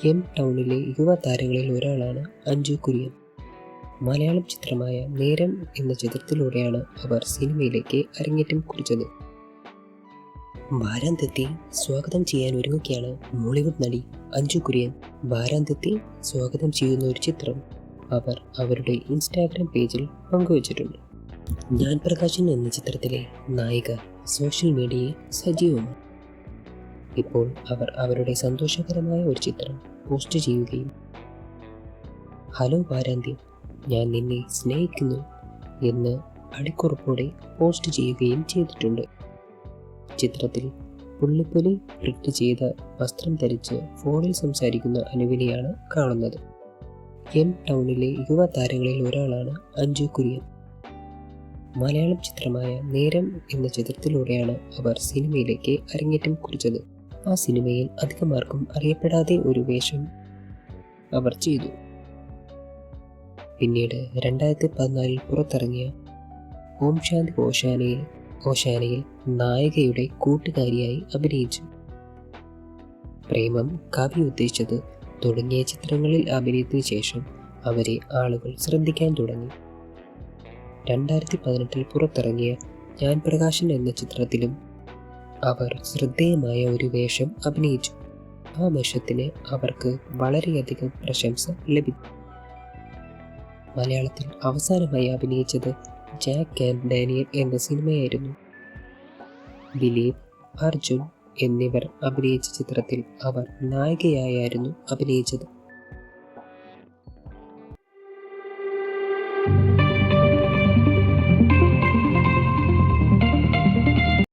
M ടൗണിലെ യുവതാരങ്ങളിൽ ഒരാളാണ് അഞ്ജു കുര്യൻ. മലയാളം ചിത്രമായ നേരം എന്ന ചിത്രത്തിലൂടെയാണ് അവർ സിനിമയിലേക്ക് അരങ്ങേറ്റം കുറിച്ചത്. വാരാന്ത്യത്തെ സ്വാഗതം ചെയ്യാൻ ഒരുങ്ങുകയാണ് മോളിവുഡ് നടി അഞ്ജു കുര്യൻ. വാരാന്ത്യത്തെ സ്വാഗതം ചെയ്യുന്ന ഒരു ചിത്രം അവർ അവരുടെ ഇൻസ്റ്റാഗ്രാം പേജിൽ പങ്കുവച്ചിട്ടുണ്ട്. ഞാൻ പ്രകാശൻ എന്ന ചിത്രത്തിലെ നായിക സോഷ്യൽ മീഡിയയിൽ സജീവമാണ്. ഇപ്പോൾ അവർ അവരുടെ സന്തോഷകരമായ ഒരു ചിത്രം പോസ്റ്റ് ചെയ്യുകയും ഹലോ വാരാന്ത്യം, ഞാൻ നിന്നെ സ്നേഹിക്കുന്നു എന്ന് അടിക്കുറിപ്പോടെ പോസ്റ്റ് ചെയ്യുകയും ചെയ്തിട്ടുണ്ട്. ചിത്രത്തിൽ പുള്ളിപ്പുലി പ്രിന്റ് ചെയ്ത വസ്ത്രം ധരിച്ച് ഫോണിൽ സംസാരിക്കുന്ന അനുവിനെയാണ് കാണുന്നത്. എം ടൗണിലെ യുവതാരങ്ങളിൽ ഒരാളാണ് അഞ്ജു കുര്യൻ. മലയാളം ചിത്രമായ നേരം എന്ന ചിത്രത്തിലൂടെയാണ് അവർ സിനിമയിലേക്ക് അരങ്ങേറ്റം കുറിച്ചത്. ആ സിനിമയിൽ അധികമാർക്കും അറിയപ്പെടാതെ ഒരു വേഷം അവർ ചെയ്തു. പിന്നീട് 2014 പുറത്തിറങ്ങിയ ഓം ശാന്തി ഓശാനയിൽ നായികയുടെ കൂട്ടുകാരിയായി അഭിനയിച്ചു. പ്രേമം, കവി ഉദ്ദേശിച്ചത് തുടങ്ങിയ ചിത്രങ്ങളിൽ അഭിനയത്തിന് ശേഷം അവരെ ആളുകൾ ശ്രദ്ധിക്കാൻ തുടങ്ങി. 2018 പുറത്തിറങ്ങിയ ഞാൻ പ്രകാശൻ എന്ന ചിത്രത്തിലും അവർ ശ്രദ്ധേയമായ ഒരു വേഷം അഭിനയിച്ചു. ആ വേഷത്തിന് അവർക്ക് വളരെയധികം പ്രശംസ ലഭിച്ചു. മലയാളത്തിൽ അവസാനമായി അഭിനയിച്ചത് ജാക്ക് ആൻഡ് ഡാനിയൽ എന്ന സിനിമയായിരുന്നു. ദിലീപ്, അർജുൻ എന്നിവർ അഭിനയിച്ച ചിത്രത്തിൽ അവർ നായികയായിരുന്നു അഭിനയിച്ചത്.